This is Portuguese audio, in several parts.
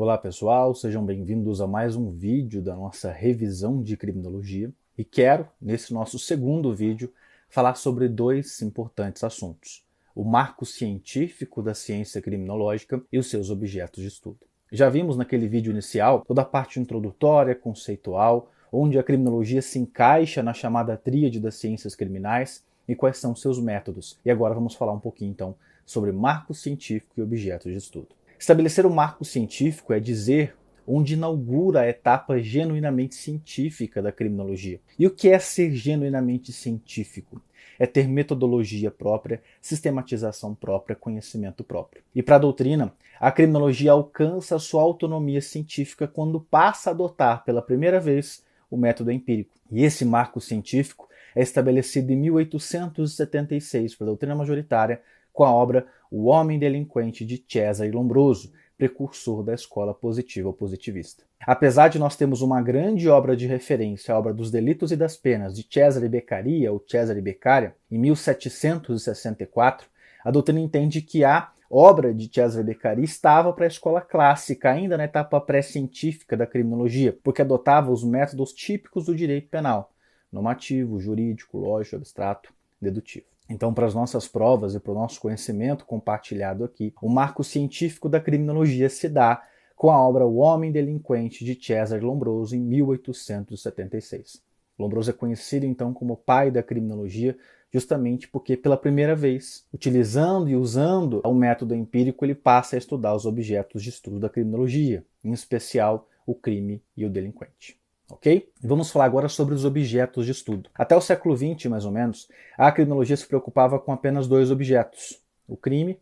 Olá pessoal, sejam bem-vindos a mais um vídeo da nossa revisão de criminologia e quero, nesse nosso segundo vídeo, falar sobre dois importantes assuntos: o marco científico da ciência criminológica e os seus objetos de estudo. Já vimos naquele vídeo inicial toda a parte introdutória, conceitual, onde a criminologia se encaixa na chamada tríade das ciências criminais e quais são seus métodos. E agora vamos falar um pouquinho então sobre marco científico e objetos de estudo. Estabelecer o marco científico é dizer onde inaugura a etapa genuinamente científica da criminologia. E o que é ser genuinamente científico? É ter metodologia própria, sistematização própria, conhecimento próprio. E para a doutrina, a criminologia alcança a sua autonomia científica quando passa a adotar pela primeira vez o método empírico. E esse marco científico é estabelecido em 1876 pela doutrina majoritária com a obra O Homem Delinquente de Cesare Lombroso, precursor da escola positiva-positivista. Apesar de nós termos uma grande obra de referência, a obra dos Delitos e das Penas de Cesare Beccaria ou Cesare Beccaria, em 1764, a doutrina entende que a obra de Cesare Beccaria estava para a escola clássica, ainda na etapa pré-científica da criminologia, porque adotava os métodos típicos do direito penal: normativo, jurídico, lógico, abstrato, dedutivo. Então, para as nossas provas e para o nosso conhecimento compartilhado aqui, o marco científico da criminologia se dá com a obra O Homem Delinquente de Cesare Lombroso, em 1876. Lombroso é conhecido então como o pai da criminologia, justamente porque pela primeira vez, utilizando e usando o método empírico, ele passa a estudar os objetos de estudo da criminologia, em especial o crime e o delinquente. Ok? E vamos falar agora sobre os objetos de estudo. Até o século XX, mais ou menos, a criminologia se preocupava com apenas dois objetos: o crime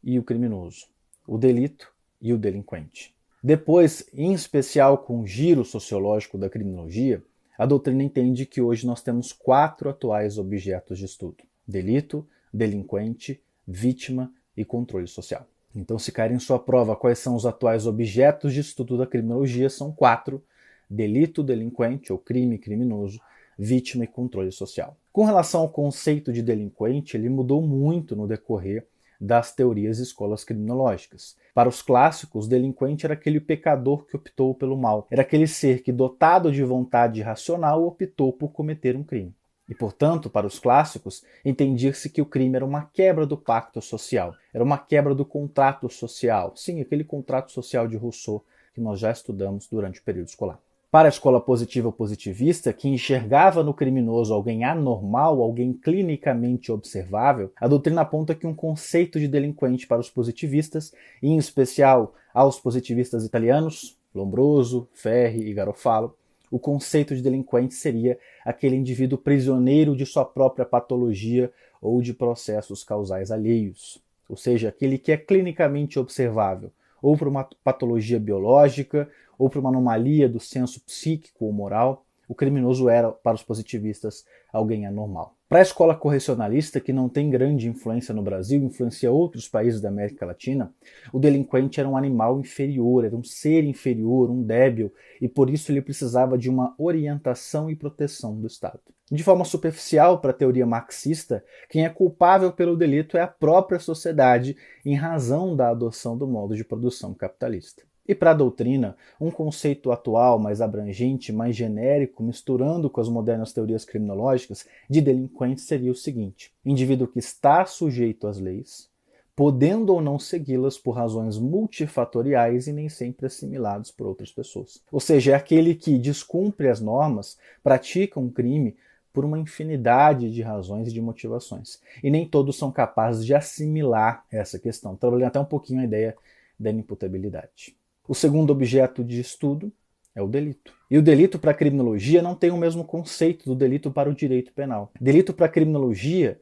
e o criminoso, o delito e o delinquente. Depois, em especial com o giro sociológico da criminologia, a doutrina entende que hoje nós temos quatro atuais objetos de estudo: delito, delinquente, vítima e controle social. Então, se cair em sua prova quais são os atuais objetos de estudo da criminologia, são quatro: delito, delinquente ou crime, criminoso, vítima e controle social. Com relação ao conceito de delinquente, ele mudou muito no decorrer das teorias e escolas criminológicas. Para os clássicos, o delinquente era aquele pecador que optou pelo mal. Era aquele ser que, dotado de vontade racional, optou por cometer um crime. E, portanto, para os clássicos, entendia-se que o crime era uma quebra do pacto social, era uma quebra do contrato social. Sim, aquele contrato social de Rousseau que nós já estudamos durante o período escolar. Para a escola positiva-positivista, que enxergava no criminoso alguém anormal, alguém clinicamente observável, a doutrina aponta que um conceito de delinquente para os positivistas, e em especial aos positivistas italianos, Lombroso, Ferri e Garofalo, o conceito de delinquente seria aquele indivíduo prisioneiro de sua própria patologia ou de processos causais alheios, ou seja, aquele que é clinicamente observável, ou por uma patologia biológica, ou por uma anomalia do senso psíquico ou moral. O criminoso era, para os positivistas, alguém anormal. Para a escola correcionalista, que não tem grande influência no Brasil, influencia outros países da América Latina, o delinquente era um animal inferior, era um ser inferior, um débil, e por isso ele precisava de uma orientação e proteção do Estado. De forma superficial, para a teoria marxista, quem é culpável pelo delito é a própria sociedade, em razão da adoção do modo de produção capitalista. E para a doutrina, um conceito atual, mais abrangente, mais genérico, misturando com as modernas teorias criminológicas, de delinquente seria o seguinte: indivíduo que está sujeito às leis, podendo ou não segui-las por razões multifatoriais e nem sempre assimilados por outras pessoas. Ou seja, é aquele que descumpre as normas, pratica um crime por uma infinidade de razões e de motivações. E nem todos são capazes de assimilar essa questão, trabalhando até um pouquinho a ideia da inimputabilidade. O segundo objeto de estudo é o delito. E o delito para a criminologia não tem o mesmo conceito do delito para o direito penal. Delito para a criminologia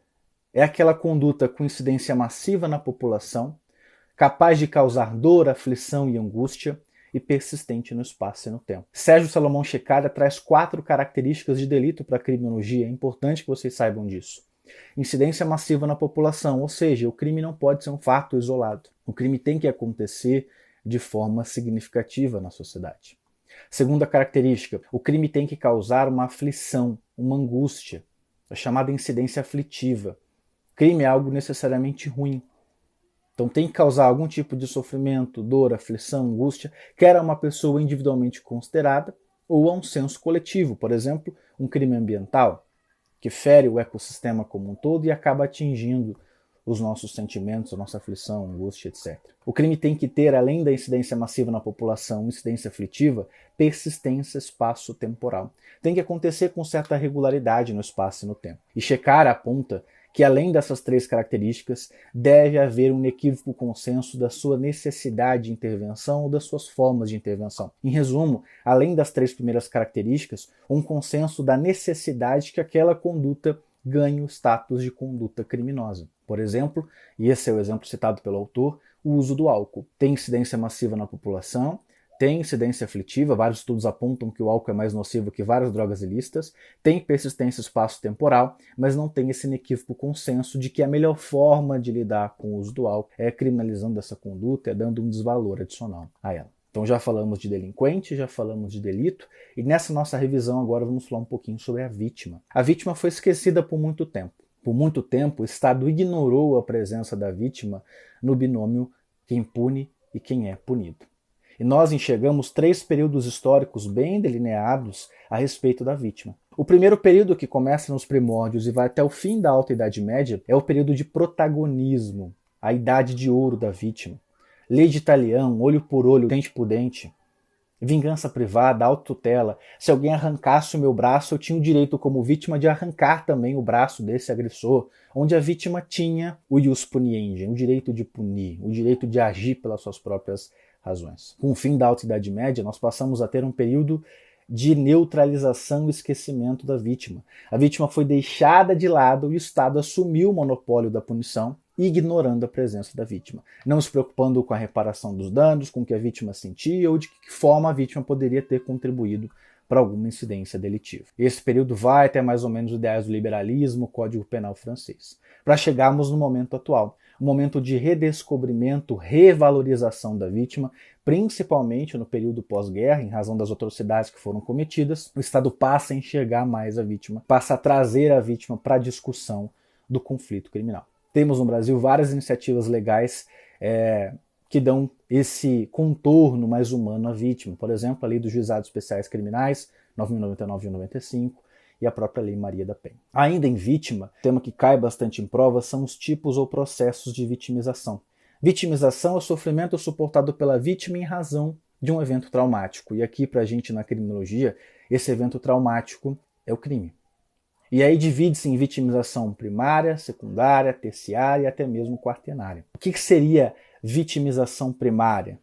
é aquela conduta com incidência massiva na população, capaz de causar dor, aflição e angústia, e persistente no espaço e no tempo. Sérgio Salomão Checada traz 4 características de delito para a criminologia. É importante que vocês saibam disso. Incidência massiva na população, ou seja, o crime não pode ser um fato isolado. O crime tem que acontecer de forma significativa na sociedade. Segunda característica, o crime tem que causar uma aflição, uma angústia, a chamada incidência aflitiva. Crime é algo necessariamente ruim. Então tem que causar algum tipo de sofrimento, dor, aflição, angústia, quer a uma pessoa individualmente considerada ou a um senso coletivo, por exemplo, um crime ambiental, que fere o ecossistema como um todo e acaba atingindo os nossos sentimentos, a nossa aflição, angústia, etc. O crime tem que ter, além da incidência massiva na população, incidência aflitiva, persistência espaço-temporal. Tem que acontecer com certa regularidade no espaço e no tempo. E Shekar aponta que, além dessas três características, deve haver um inequívoco consenso da sua necessidade de intervenção ou das suas formas de intervenção. Em resumo, além das três primeiras características, um consenso da necessidade que aquela conduta ganhe o status de conduta criminosa. Por exemplo, e esse é o exemplo citado pelo autor, o uso do álcool. Tem incidência massiva na população, tem incidência aflitiva, vários estudos apontam que o álcool é mais nocivo que várias drogas ilícitas, tem persistência espaço-temporal, mas não tem esse inequívoco consenso de que a melhor forma de lidar com o uso do álcool é criminalizando essa conduta, é dando um desvalor adicional a ela. Então já falamos de delinquente, já falamos de delito, e nessa nossa revisão agora vamos falar um pouquinho sobre a vítima. A vítima foi esquecida por muito tempo. Por muito tempo, o Estado ignorou a presença da vítima no binômio quem pune e quem é punido. E nós enxergamos três períodos históricos bem delineados a respeito da vítima. O primeiro período, que começa nos primórdios e vai até o fim da Alta Idade Média, é o período de protagonismo, a idade de ouro da vítima. Lei de talião, olho por olho, dente por dente. Vingança privada, autotutela. Se alguém arrancasse o meu braço, eu tinha o direito como vítima de arrancar também o braço desse agressor, onde a vítima tinha o ius puniendi, o direito de punir, o direito de agir pelas suas próprias razões. Com o fim da Alta Idade Média, nós passamos a ter um período de neutralização e esquecimento da vítima. A vítima foi deixada de lado e o Estado assumiu o monopólio da punição, ignorando a presença da vítima, não se preocupando com a reparação dos danos, com o que a vítima sentia ou de que forma a vítima poderia ter contribuído para alguma incidência delitiva. Esse período vai até mais ou menos os ideais do liberalismo, Código Penal francês, para chegarmos no momento atual, um momento de redescobrimento, revalorização da vítima, principalmente no período pós-guerra, em razão das atrocidades que foram cometidas. O Estado passa a enxergar mais a vítima, passa a trazer a vítima para a discussão do conflito criminal. Temos no Brasil várias iniciativas legais que dão esse contorno mais humano à vítima. Por exemplo, a Lei dos Juizados Especiais Criminais, 9.099 e 95, e a própria Lei Maria da Penha. Ainda em vítima, tema que cai bastante em prova são os tipos ou processos de vitimização. Vitimização é o sofrimento suportado pela vítima em razão de um evento traumático. E aqui, para a gente na criminologia, esse evento traumático é o crime. E aí divide-se em vitimização primária, secundária, terciária e até mesmo quaternária. O que seria vitimização primária?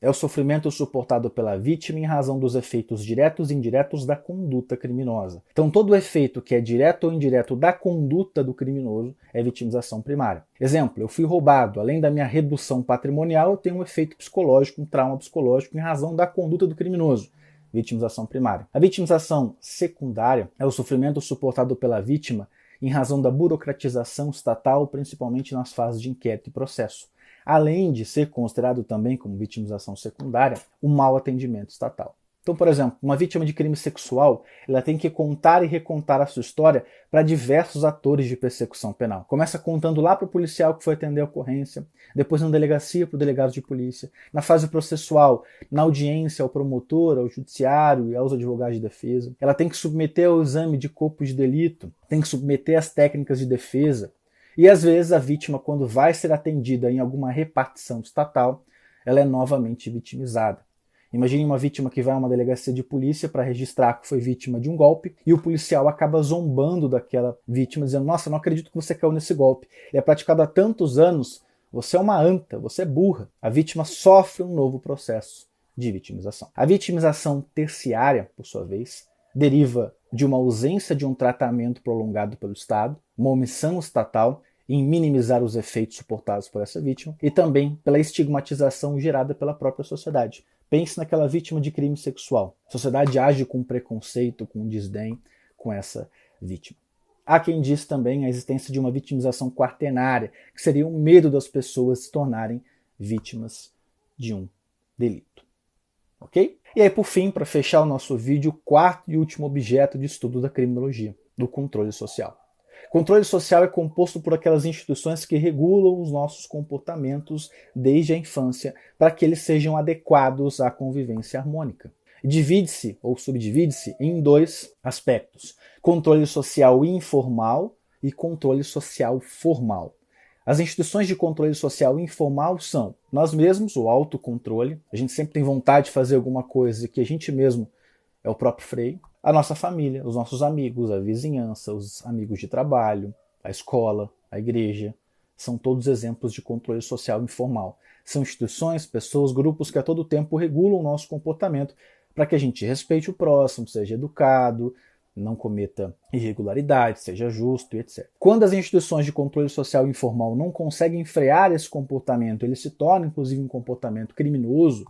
É o sofrimento suportado pela vítima em razão dos efeitos diretos e indiretos da conduta criminosa. Então todo efeito que é direto ou indireto da conduta do criminoso é vitimização primária. Exemplo, eu fui roubado. Além da minha redução patrimonial, eu tenho um efeito psicológico, um trauma psicológico em razão da conduta do criminoso. Vitimização primária. A vitimização secundária é o sofrimento suportado pela vítima em razão da burocratização estatal, principalmente nas fases de inquérito e processo, além de ser considerado também como vitimização secundária o mau atendimento estatal. Então, por exemplo, uma vítima de crime sexual, ela tem que contar e recontar a sua história para diversos atores de persecução penal. Começa contando lá para o policial que foi atender a ocorrência, depois na delegacia para o delegado de polícia, na fase processual, na audiência ao promotor, ao judiciário e aos advogados de defesa. Ela tem que submeter ao exame de corpo de delito, tem que submeter às técnicas de defesa. E às vezes a vítima, quando vai ser atendida em alguma repartição estatal, ela é novamente vitimizada. Imagine uma vítima que vai a uma delegacia de polícia para registrar que foi vítima de um golpe e o policial acaba zombando daquela vítima, dizendo: nossa, não acredito que você caiu nesse golpe. Ele é praticado há tantos anos, você é uma anta, você é burra. A vítima sofre um novo processo de vitimização. A vitimização terciária, por sua vez, deriva de uma ausência de um tratamento prolongado pelo Estado, uma omissão estatal em minimizar os efeitos suportados por essa vítima e também pela estigmatização gerada pela própria sociedade. Pense naquela vítima de crime sexual. A sociedade age com preconceito, com desdém com essa vítima. Há quem diz também a existência de uma vitimização quaternária, que seria o medo das pessoas se tornarem vítimas de um delito. Ok? E aí, por fim, para fechar o nosso vídeo, o quarto e último objeto de estudo da criminologia, do controle social. Controle social é composto por aquelas instituições que regulam os nossos comportamentos desde a infância para que eles sejam adequados à convivência harmônica. Divide-se ou subdivide-se em dois aspectos: controle social informal e controle social formal. As instituições de controle social informal são nós mesmos, o autocontrole. A gente sempre tem vontade de fazer alguma coisa que a gente mesmo é o próprio freio. A nossa família, os nossos amigos, a vizinhança, os amigos de trabalho, a escola, a igreja, são todos exemplos de controle social informal. São instituições, pessoas, grupos que a todo tempo regulam o nosso comportamento para que a gente respeite o próximo, seja educado, não cometa irregularidades, seja justo e etc. Quando as instituições de controle social informal não conseguem frear esse comportamento, ele se torna inclusive um comportamento criminoso,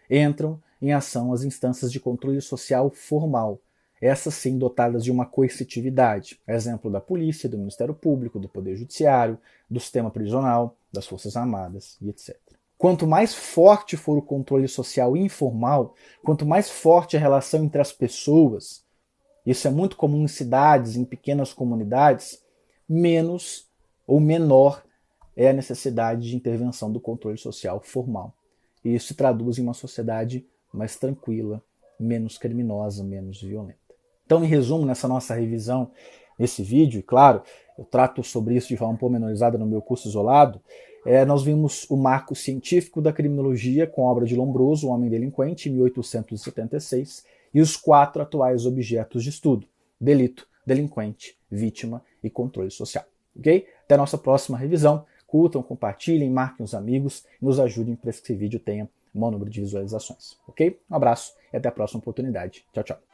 entram em ação as instâncias de controle social formal, essas sim dotadas de uma coercitividade. Exemplo da polícia, do Ministério Público, do Poder Judiciário, do sistema prisional, das Forças Armadas e etc. Quanto mais forte for o controle social informal, quanto mais forte a relação entre as pessoas, isso é muito comum em cidades, em pequenas comunidades, menos ou menor é a necessidade de intervenção do controle social formal. E isso se traduz em uma sociedade mais tranquila, menos criminosa, menos violenta. Então, em resumo, nessa nossa revisão, nesse vídeo, e claro, eu trato sobre isso de forma pormenorizada no meu curso isolado, nós vimos o marco científico da criminologia com a obra de Lombroso, O Homem Delinquente, em 1876, e os 4 atuais objetos de estudo: delito, delinquente, vítima e controle social. Ok? Até a nossa próxima revisão. Curtam, compartilhem, marquem os amigos e nos ajudem para que esse vídeo tenha um bom número de visualizações. Ok? Um abraço e até a próxima oportunidade. Tchau, tchau.